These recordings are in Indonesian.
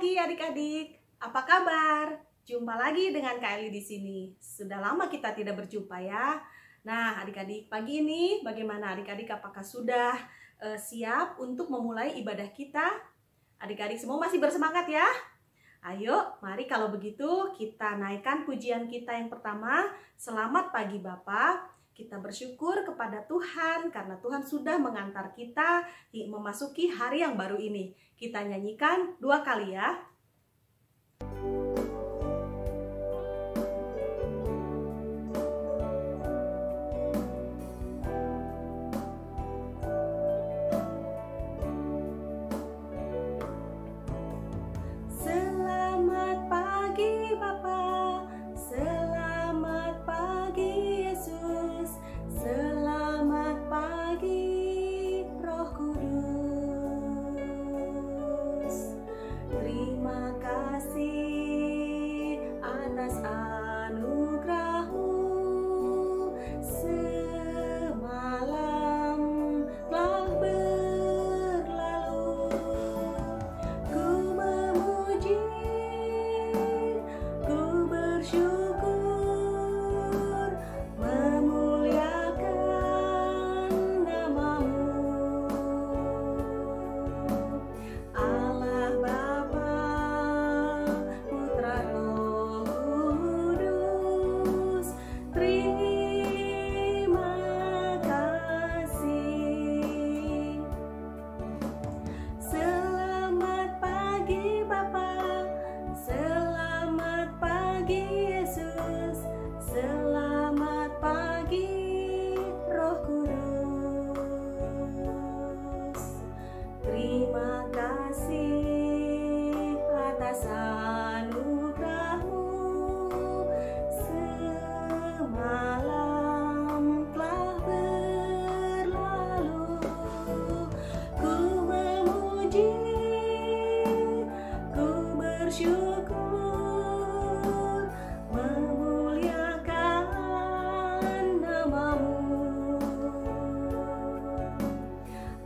pagi adik-adik, apa kabar? Jumpa lagi dengan Kak Eli di sini. Sudah lama kita tidak berjumpa ya. Nah adik-adik, pagi ini bagaimana adik-adik? Apakah sudah siap untuk memulai ibadah kita? Adik-adik semua masih bersemangat ya? Ayo, mari kalau begitu kita naikkan pujian kita yang pertama. Selamat pagi Bapak. Kita bersyukur kepada Tuhan karena Tuhan sudah mengantar kita memasuki hari yang baru ini. Kita nyanyikan 2 kali ya. Selamat pagi Bapa, selamat pagi Yesus, selamat pagi Roh Kudus. Terima kasih atas anugerah-Mu, semalam telah berlalu. Ku memuji, ku bersyukur, memuliakan nama-Mu. Allah Bapa, Putra Roh Kudus, terima kasih. Selamat pagi Bapa, selamat pagi Yesus, selamat pagi Roh Kudus. Terima kasih atas anugerah-Mu, semalam telah berlalu. Ku memuji, ku bersyukur, memuliakan nama-Mu.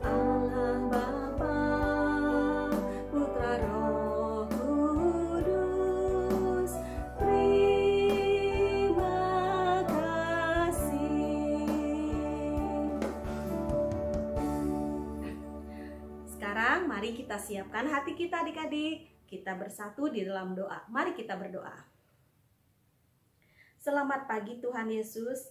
Allah Bapa, Putra Roh Kudus, terima kasih. Sekarang mari kita siapkan hati kita adik-adik. Kita bersatu di dalam doa. Mari kita berdoa. Selamat pagi Tuhan Yesus.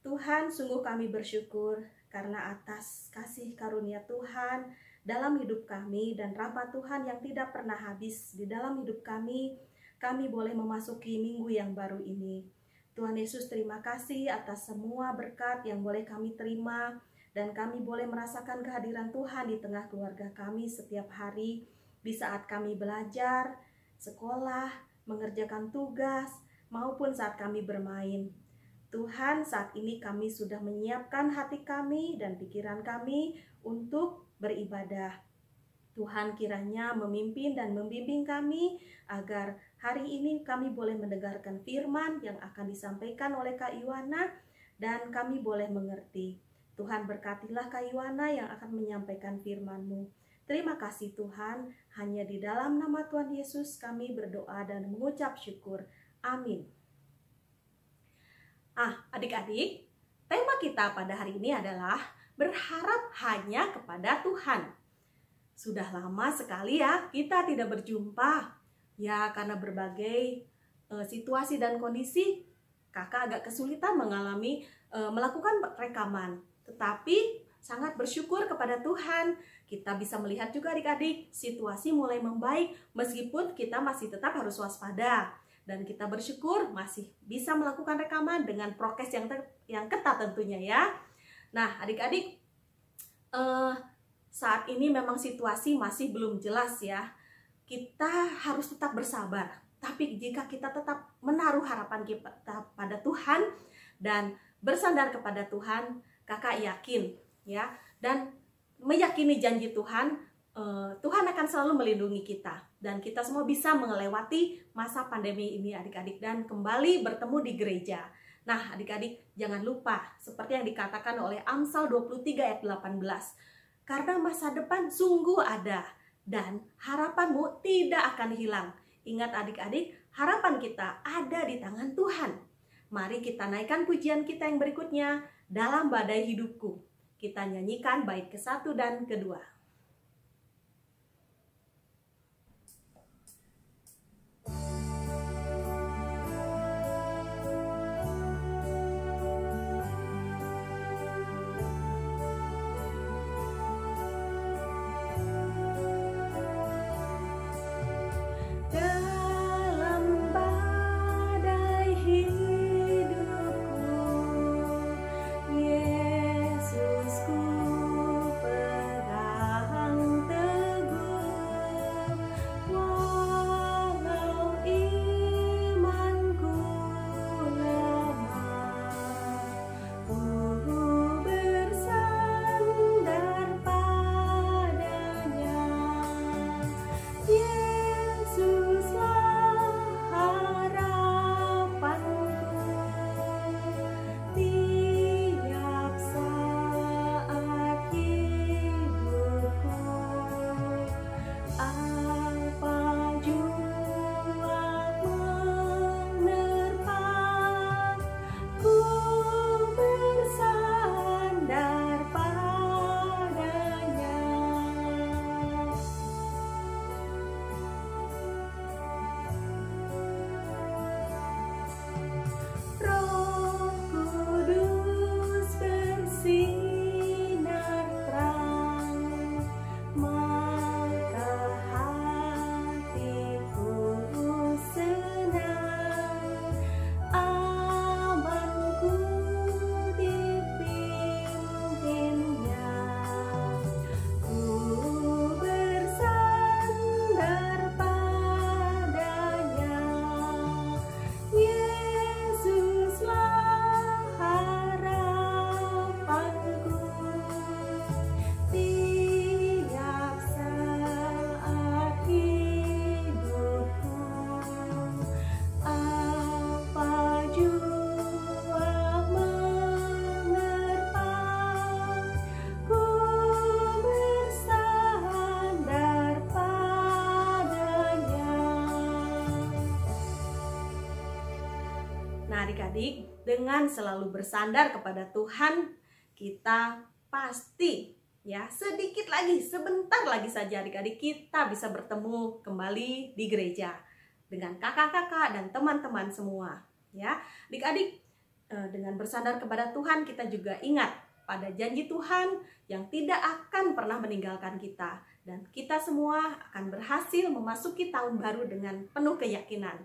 Tuhan, sungguh kami bersyukur karena atas kasih karunia Tuhan dalam hidup kami dan rahmat Tuhan yang tidak pernah habis di dalam hidup kami boleh memasuki minggu yang baru ini. Tuhan Yesus, terima kasih atas semua berkat yang boleh kami terima dan kami boleh merasakan kehadiran Tuhan di tengah keluarga kami setiap hari, di saat kami belajar, sekolah, mengerjakan tugas, maupun saat kami bermain. Tuhan, saat ini kami sudah menyiapkan hati kami dan pikiran kami untuk beribadah. Tuhan kiranya memimpin dan membimbing kami agar hari ini kami boleh mendengarkan firman yang akan disampaikan oleh Kak Iwana dan kami boleh mengerti. Tuhan berkatilah Kak Iwana yang akan menyampaikan firman-Mu. Terima kasih Tuhan, hanya di dalam nama Tuhan Yesus kami berdoa dan mengucap syukur. Amin. Adik-adik, tema kita pada hari ini adalah berharap hanya kepada Tuhan. Sudah lama sekali ya kita tidak berjumpa. Ya karena berbagai situasi dan kondisi, kakak agak kesulitan melakukan rekaman. Tetapi sangat bersyukur kepada Tuhan, kita bisa melihat juga adik-adik, situasi mulai membaik meskipun kita masih tetap harus waspada. Dan kita bersyukur masih bisa melakukan rekaman dengan prokes yang ketat tentunya ya. Nah adik-adik, saat ini memang situasi masih belum jelas ya. Kita harus tetap bersabar. Tapi jika kita tetap menaruh harapan kita pada Tuhan dan bersandar kepada Tuhan, kakak yakin ya, dan meyakini janji Tuhan, Tuhan akan selalu melindungi kita dan kita semua bisa melewati masa pandemi ini adik-adik dan kembali bertemu di gereja. Nah adik-adik jangan lupa seperti yang dikatakan oleh Amsal 23 ayat 18, karena masa depan sungguh ada dan harapanmu tidak akan hilang. Ingat adik-adik, harapan kita ada di tangan Tuhan. Mari kita naikkan pujian kita yang berikutnya, Dalam Badai Hidupku. Kita nyanyikan bait ke-1 dan kedua. Adik-adik, dengan selalu bersandar kepada Tuhan, kita pasti ya sedikit lagi, sebentar lagi saja adik-adik kita bisa bertemu kembali di gereja dengan kakak-kakak dan teman-teman semua. Ya, adik-adik, dengan bersandar kepada Tuhan kita juga ingat pada janji Tuhan yang tidak akan pernah meninggalkan kita, dan kita semua akan berhasil memasuki tahun baru dengan penuh keyakinan.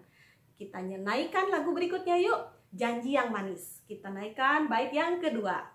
Kita naikkan lagu berikutnya yuk, Janji yang Manis. Kita naikkan bait yang kedua.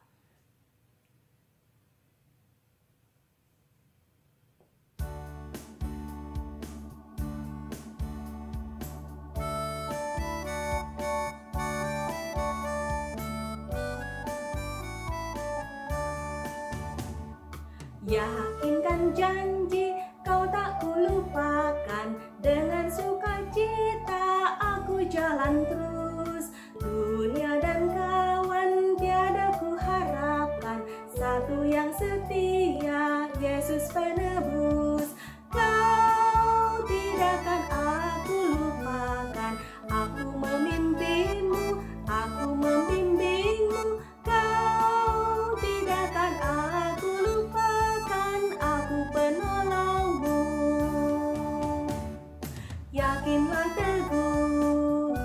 Yakinkan janji kau tak kulupakan, dengan sukacita aku jalan terus. Dunia dan kawan tiada ku harapkan, satu yang setia, Yesus penebus. Kau tidak akan aku lupakan, aku memimpinmu, aku membimbingmu. Kau tidak akan aku lupakan, aku penolongmu. Yakinlah teguh.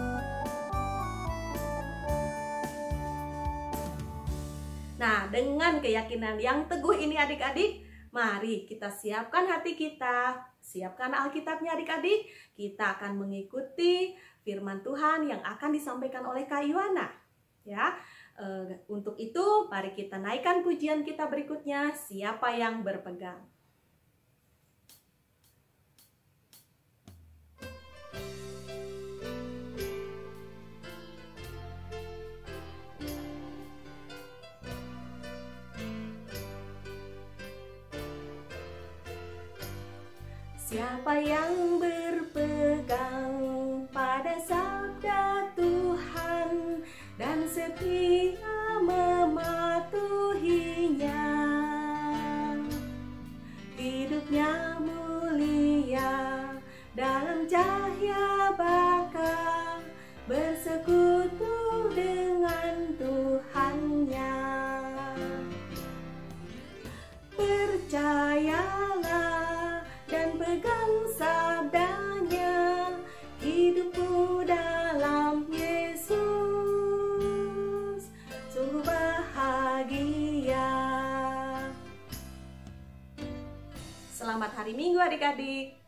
Nah, dengan keyakinan yang teguh ini adik-adik, mari kita siapkan hati kita, siapkan Alkitabnya adik-adik. Kita akan mengikuti firman Tuhan yang akan disampaikan oleh Kak Yuana. Ya, untuk itu mari kita naikkan pujian kita berikutnya, Siapa yang Berpegang. Siapa yang berpegang pada sabda Tuhan dan setia mematuhinya, hidupnya mulia bercahaya bakal bersekutu dengan Tuhannya. Percayalah dan pegang sabdanya, hidupku dalam Yesus sungguh bahagia. Selamat hari Minggu adik-adik.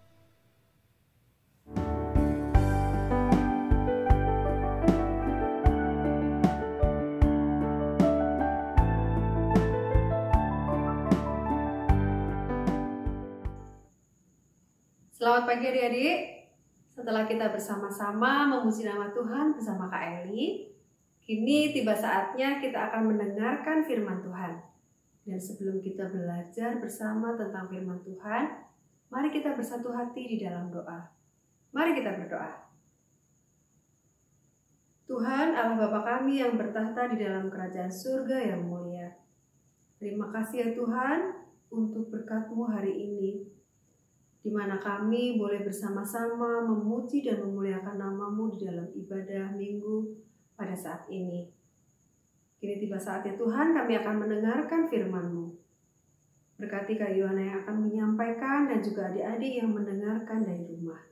Selamat pagi adik-adik. Setelah kita bersama-sama memuji nama Tuhan bersama Kak Eli, kini tiba saatnya kita akan mendengarkan firman Tuhan. Dan sebelum kita belajar bersama tentang firman Tuhan, mari kita bersatu hati di dalam doa. Mari kita berdoa. Tuhan Allah Bapa kami yang bertahta di dalam kerajaan surga yang mulia. Terima kasih ya Tuhan untuk berkat-Mu hari ini, di mana kami boleh bersama-sama memuji dan memuliakan nama-Mu di dalam ibadah minggu pada saat ini. Kini tiba saatnya Tuhan, kami akan mendengarkan firman-Mu. Berkati Kak Yohana yang akan menyampaikan dan juga adik-adik yang mendengarkan dari rumah.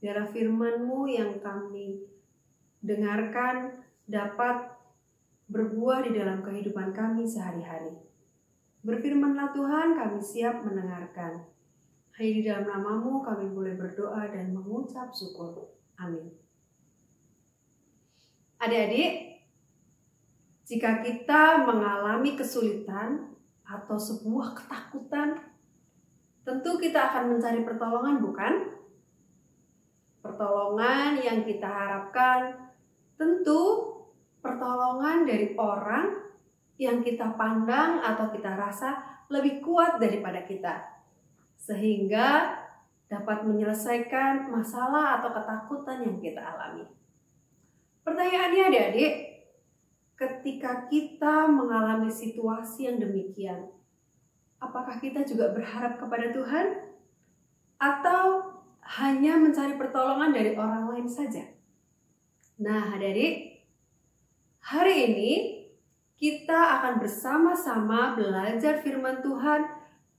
Biarlah firman-Mu yang kami dengarkan dapat berbuah di dalam kehidupan kami sehari-hari. Berfirmanlah Tuhan, kami siap mendengarkan. Hanya di dalam nama-Mu kami boleh berdoa dan mengucap syukur. Amin. Adik-adik, jika kita mengalami kesulitan atau sebuah ketakutan, tentu kita akan mencari pertolongan, bukan? Pertolongan yang kita harapkan tentu pertolongan dari orang yang kita pandang atau kita rasa lebih kuat daripada kita, sehingga dapat menyelesaikan masalah atau ketakutan yang kita alami. Pertanyaannya adik-adik, ketika kita mengalami situasi yang demikian, apakah kita juga berharap kepada Tuhan? Atau hanya mencari pertolongan dari orang lain saja? Nah adik-adik, hari ini kita akan bersama-sama belajar firman Tuhan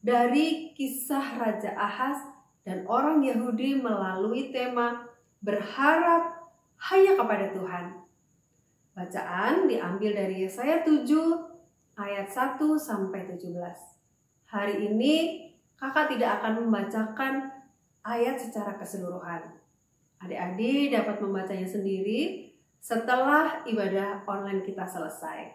dari kisah Raja Ahaz dan orang Yahudi melalui tema berharap hanya kepada Tuhan. Bacaan diambil dari Yesaya 7 ayat 1-17. Hari ini kakak tidak akan membacakan ayat secara keseluruhan. Adik-adik dapat membacanya sendiri setelah ibadah online kita selesai.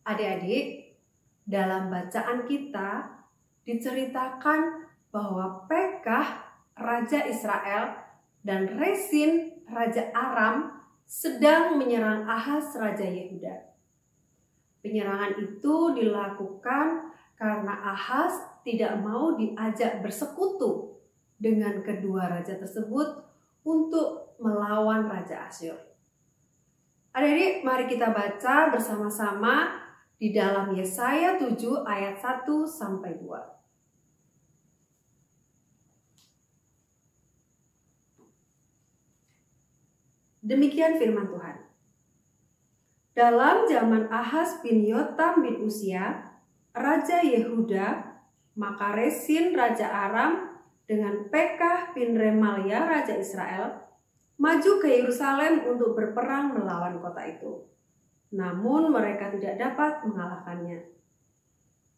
Adik-adik, dalam bacaan kita diceritakan bahwa Pekah, Raja Israel, dan Resin, Raja Aram, sedang menyerang Ahaz, Raja Yehuda. Penyerangan itu dilakukan karena Ahaz tidak mau diajak bersekutu dengan kedua raja tersebut untuk melawan Raja Asyur. Adik-adik, mari kita baca bersama-sama di dalam Yesaya 7 ayat 1-2. Demikian firman Tuhan. Dalam zaman Ahaz bin Yotam bin Uzia, Raja Yehuda, maka Resin Raja Aram dengan Pekah bin Remalia Raja Israel maju ke Yerusalem untuk berperang melawan kota itu. Namun mereka tidak dapat mengalahkannya.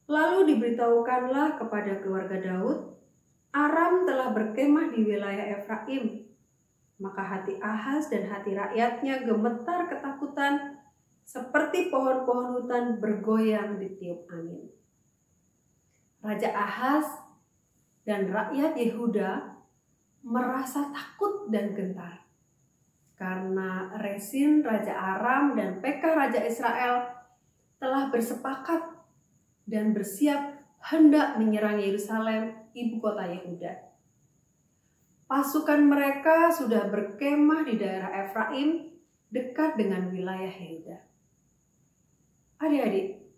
Lalu diberitahukanlah kepada keluarga Daud, Aram telah berkemah di wilayah Efraim. Maka hati Ahaz dan hati rakyatnya gemetar ketakutan, seperti pohon-pohon hutan bergoyang ditiup angin. Raja Ahaz dan rakyat Yehuda merasa takut dan gentar, karena Resin Raja Aram dan Pekah Raja Israel telah bersepakat dan bersiap hendak menyerang Yerusalem, ibu kota Yehuda. Pasukan mereka sudah berkemah di daerah Efraim, dekat dengan wilayah Yehuda. Adik-adik,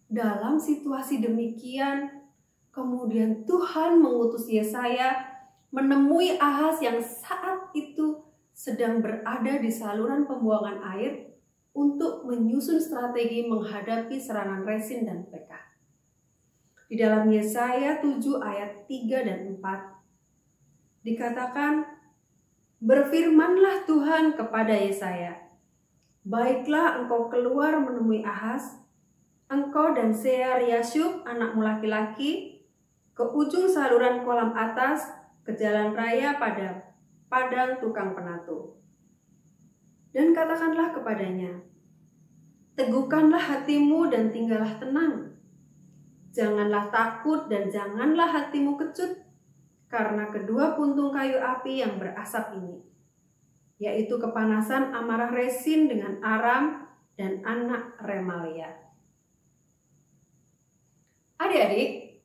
dalam situasi demikian, kemudian Tuhan mengutus Yesaya menemui Ahaz yang saat itu sedang berada di saluran pembuangan air untuk menyusun strategi menghadapi serangan Resin dan Pekah. Di dalam Yesaya 7 ayat 3 dan 4 dikatakan, "Berfirmanlah Tuhan kepada Yesaya, baiklah engkau keluar menemui Ahaz, engkau dan Sear-Yashub anakmu laki-laki, ke ujung saluran kolam atas, ke jalan raya pada padang tukang penato. Dan katakanlah kepadanya, teguhkanlah hatimu dan tinggallah tenang. Janganlah takut dan janganlah hatimu kecut, karena kedua puntung kayu api yang berasap ini, yaitu kepanasan amarah Resin dengan Aram dan anak Remalia." Adik-adik,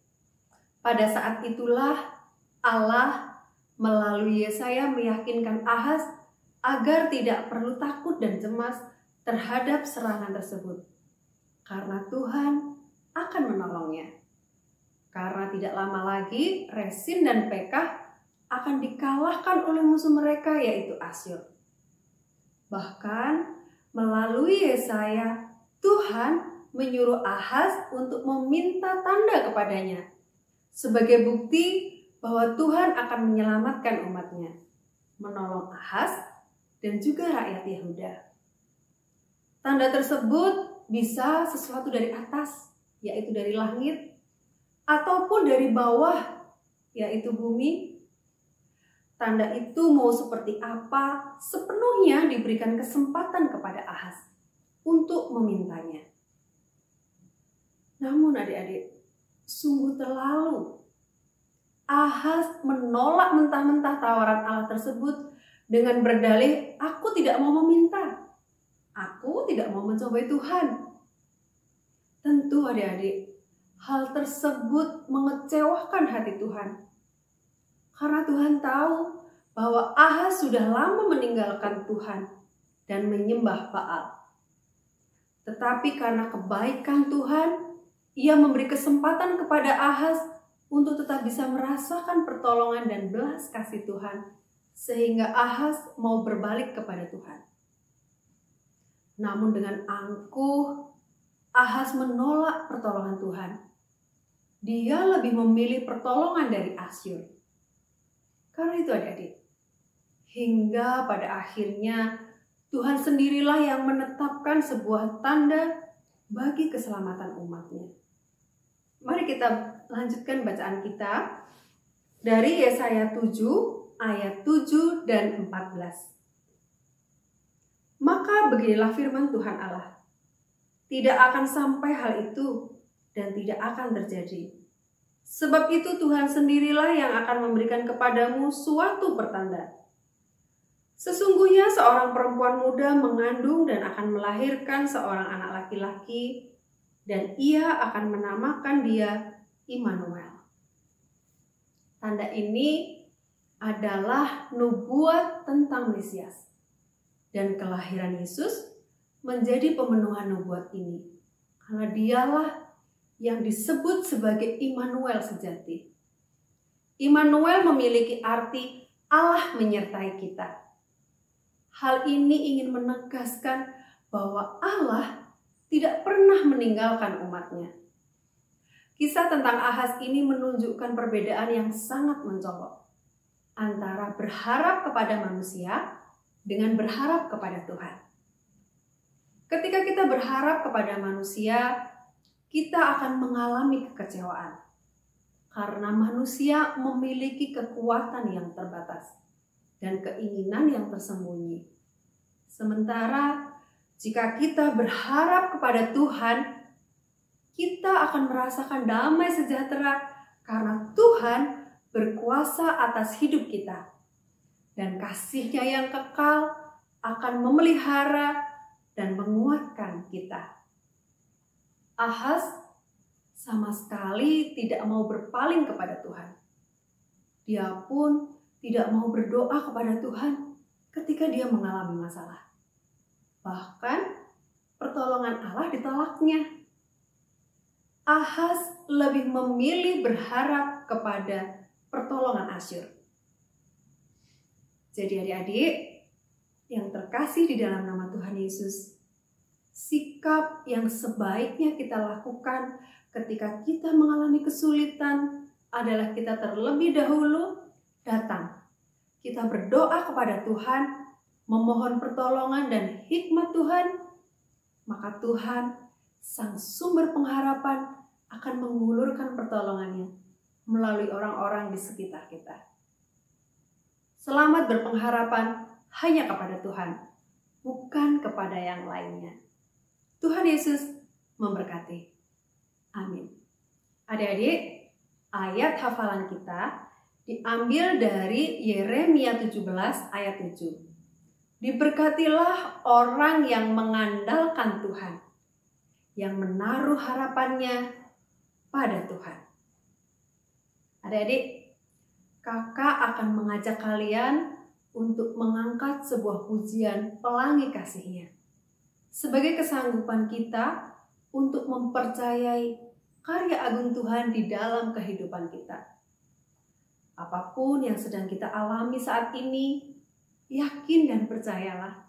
pada saat itulah Allah melalui Yesaya meyakinkan Ahaz agar tidak perlu takut dan cemas terhadap serangan tersebut, karena Tuhan akan menolongnya. Karena tidak lama lagi Resin dan Pekah akan dikalahkan oleh musuh mereka, yaitu Asyur. Bahkan melalui Yesaya, Tuhan menyuruh Ahaz untuk meminta tanda kepadanya sebagai bukti bahwa Tuhan akan menyelamatkan umatnya, menolong Ahaz dan juga rakyat Yehuda. Tanda tersebut bisa sesuatu dari atas, yaitu dari langit, ataupun dari bawah, yaitu bumi. Tanda itu mau seperti apa, sepenuhnya diberikan kesempatan kepada Ahaz untuk memintanya. Namun adik-adik, sungguh terlalu. Ahaz menolak mentah-mentah tawaran Allah tersebut dengan berdalih, "Aku tidak mau meminta. Aku tidak mau mencobai Tuhan." Tentu adik-adik, hal tersebut mengecewakan hati Tuhan. Karena Tuhan tahu bahwa Ahaz sudah lama meninggalkan Tuhan dan menyembah Baal. Tetapi karena kebaikan Tuhan, Ia memberi kesempatan kepada Ahaz untuk tetap bisa merasakan pertolongan dan belas kasih Tuhan, sehingga Ahaz mau berbalik kepada Tuhan. Namun dengan angkuh, Ahaz menolak pertolongan Tuhan. Dia lebih memilih pertolongan dari Asyur. Karena itu adik-adik, hingga pada akhirnya Tuhan sendirilah yang menetapkan sebuah tanda bagi keselamatan umatnya. Mari kita lanjutkan bacaan kita dari Yesaya 7 ayat 7 dan 14. "Maka beginilah firman Tuhan Allah, tidak akan sampai hal itu dan tidak akan terjadi. Sebab itu Tuhan sendirilah yang akan memberikan kepadamu suatu pertanda. Sesungguhnya seorang perempuan muda mengandung dan akan melahirkan seorang anak laki-laki, dan ia akan menamakan dia Immanuel." Tanda ini adalah nubuat tentang Mesias, dan kelahiran Yesus menjadi pemenuhan nubuat ini, karena dialah yang disebut sebagai Immanuel sejati. Immanuel memiliki arti Allah menyertai kita. Hal ini ingin menegaskan bahwa Allah tidak pernah meninggalkan umatnya. Kisah tentang Ahaz ini menunjukkan perbedaan yang sangat mencolok antara berharap kepada manusia dengan berharap kepada Tuhan. Ketika kita berharap kepada manusia, kita akan mengalami kekecewaan karena manusia memiliki kekuatan yang terbatas dan keinginan yang tersembunyi. Sementara jika kita berharap kepada Tuhan, kita akan merasakan damai sejahtera karena Tuhan berkuasa atas hidup kita. Dan kasih-Nya yang kekal akan memelihara dan menguatkan kita. Ahaz sama sekali tidak mau berpaling kepada Tuhan. Dia pun tidak mau berdoa kepada Tuhan ketika dia mengalami masalah. Bahkan pertolongan Allah ditolaknya. Ahaz lebih memilih berharap kepada pertolongan Asyur. Jadi adik-adik yang terkasih di dalam nama Tuhan Yesus, sikap yang sebaiknya kita lakukan ketika kita mengalami kesulitan adalah kita terlebih dahulu datang. Kita berdoa kepada Tuhan, memohon pertolongan dan hikmat Tuhan, maka Tuhan, Sang sumber pengharapan, akan mengulurkan pertolongannya melalui orang-orang di sekitar kita. Selamat berpengharapan hanya kepada Tuhan, bukan kepada yang lainnya. Tuhan Yesus memberkati. Amin. Adik-adik, ayat hafalan kita diambil dari Yeremia 17 ayat 7. Diberkatilah orang yang mengandalkan Tuhan, yang menaruh harapannya pada Tuhan. Adik-adik, kakak akan mengajak kalian untuk mengangkat sebuah pujian pelangi kasih-Nya sebagai kesanggupan kita untuk mempercayai karya agung Tuhan di dalam kehidupan kita. Apapun yang sedang kita alami saat ini, yakin dan percayalah,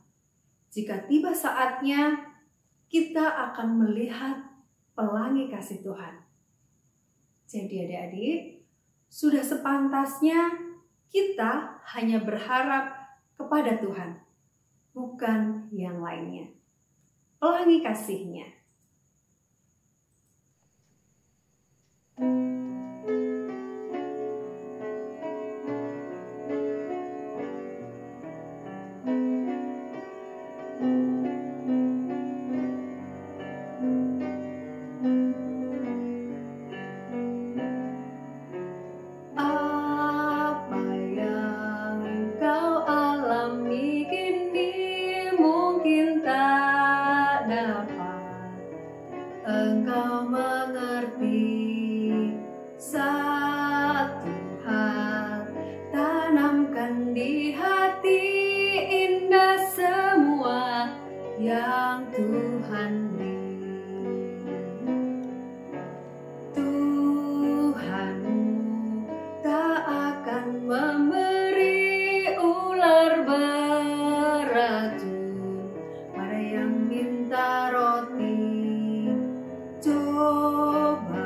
jika tiba saatnya kita akan melihat pelangi kasih Tuhan. Jadi adik-adik, sudah sepantasnya kita hanya berharap kepada Tuhan, bukan yang lainnya. Pelangi kasih-Nya. Yang Tuhan beri, Tuhanmu tak akan memberi ular beracun pada yang minta roti. Cobaan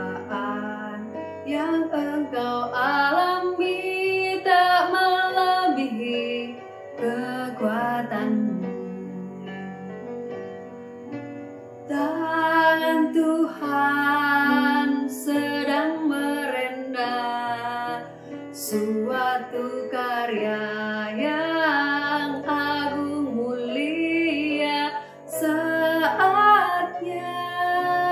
yang engkau alami tak melebihi kekuatanmu. Tangan Tuhan sedang merenda suatu karya yang agung mulia. Saatnya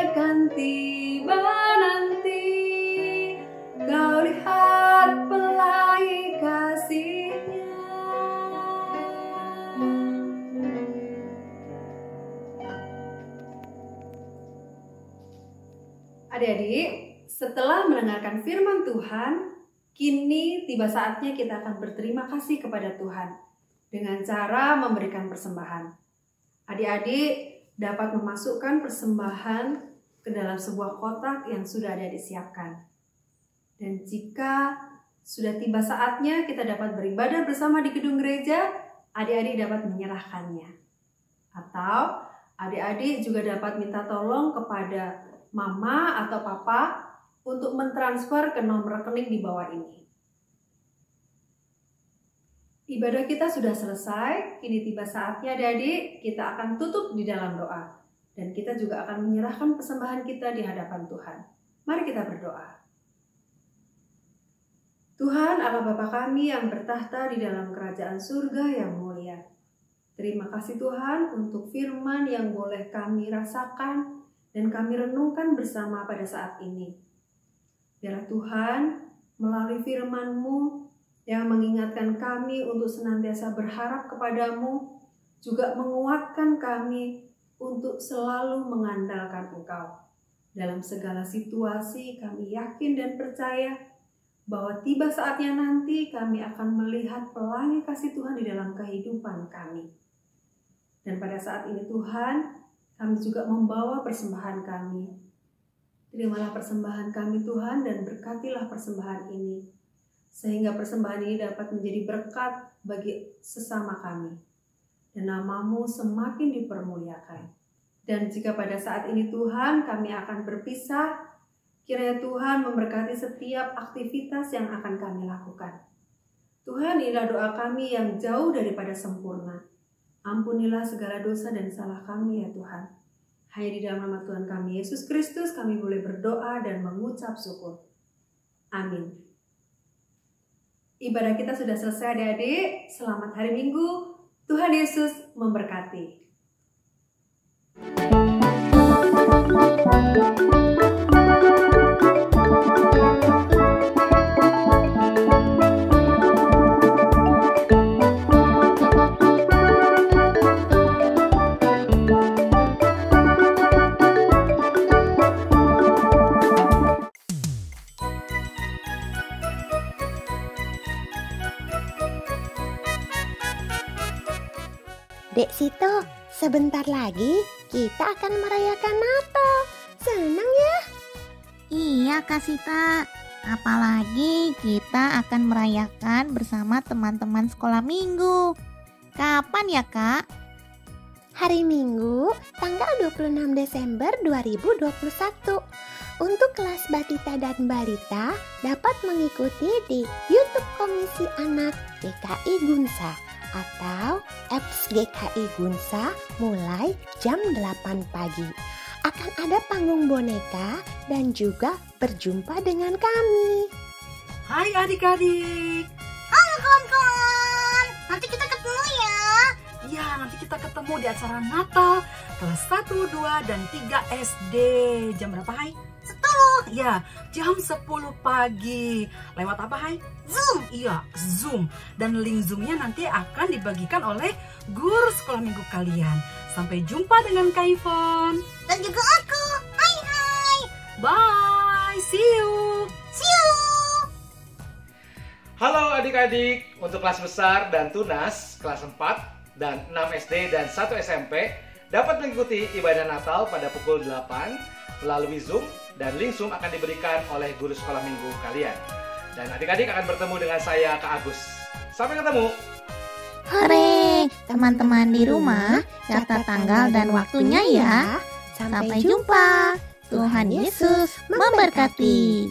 akan tiba nanti, kau lihat pelangi kasih-Nya. Adik-adik, setelah mendengarkan firman Tuhan, kini tiba saatnya kita akan berterima kasih kepada Tuhan dengan cara memberikan persembahan. Adik-adik dapat memasukkan persembahan ke dalam sebuah kotak yang sudah ada disiapkan. Dan jika sudah tiba saatnya kita dapat beribadah bersama di gedung gereja, adik-adik dapat menyerahkannya. Atau adik-adik juga dapat minta tolong kepada mama atau papa untuk mentransfer ke nomor rekening di bawah ini. Ibadah kita sudah selesai, kini tiba saatnya adik-adik kita akan tutup di dalam doa. Dan kita juga akan menyerahkan persembahan kita di hadapan Tuhan. Mari kita berdoa. Tuhan Allah Bapa kami yang bertahta di dalam kerajaan surga yang mulia. Terima kasih Tuhan untuk firman yang boleh kami rasakan dan kami renungkan bersama pada saat ini. Biarlah Tuhan melalui firman-Mu yang mengingatkan kami untuk senantiasa berharap kepadamu, juga menguatkan kami untuk selalu mengandalkan Engkau. Dalam segala situasi kami yakin dan percaya bahwa tiba saatnya nanti kami akan melihat pelangi kasih Tuhan di dalam kehidupan kami. Dan pada saat ini Tuhan, kami juga membawa persembahan kami. Terimalah persembahan kami Tuhan dan berkatilah persembahan ini. sehingga persembahan ini dapat menjadi berkat bagi sesama kami, dan nama-Mu semakin dipermuliakan. Dan jika pada saat ini Tuhan kami akan berpisah, kiranya Tuhan memberkati setiap aktivitas yang akan kami lakukan. Tuhan, inilah doa kami yang jauh daripada sempurna. Ampunilah segala dosa dan salah kami ya Tuhan. Hanya di dalam nama Tuhan kami Yesus Kristus kami boleh berdoa dan mengucap syukur. Amin. Ibadah kita sudah selesai adik-adik. Selamat hari Minggu. Tuhan Yesus memberkati. Dek Sito, sebentar lagi kita akan merayakan Natal. Senang ya? Iya Kak Sita, apalagi kita akan merayakan bersama teman-teman sekolah minggu. Kapan ya Kak? Hari Minggu, tanggal 26 Desember 2021. Untuk kelas Batita dan Balita dapat mengikuti di YouTube Komisi Anak GKI Gunsa atau apps GKI Gunsa mulai jam 8 pagi. Akan ada panggung boneka dan juga berjumpa dengan kami. Hai adik-adik. Halo kawan-kawan, nanti kita ketemu ya. Ya, nanti kita ketemu di acara Natal kelas 1, 2, dan 3 SD. Jam berapa, Hai? 10. Ya, jam 10 pagi. Lewat apa, Hai? Zoom. Iya, Zoom. Dan link Zoom-nya nanti akan dibagikan oleh guru sekolah minggu kalian. Sampai jumpa dengan Kak Ivon. Dan juga aku. Hai hai. Bye, see you. See you. Halo adik-adik, untuk kelas besar dan tunas, kelas 4 dan 6 SD dan 1 SMP dapat mengikuti ibadah Natal pada pukul 8 melalui Zoom, dan link Zoom akan diberikan oleh guru sekolah minggu kalian. Dan adik-adik akan bertemu dengan saya, Kak Agus. Sampai ketemu. Hore, teman-teman di rumah, catat tanggal dan waktunya ya. Sampai jumpa. Tuhan Yesus memberkati.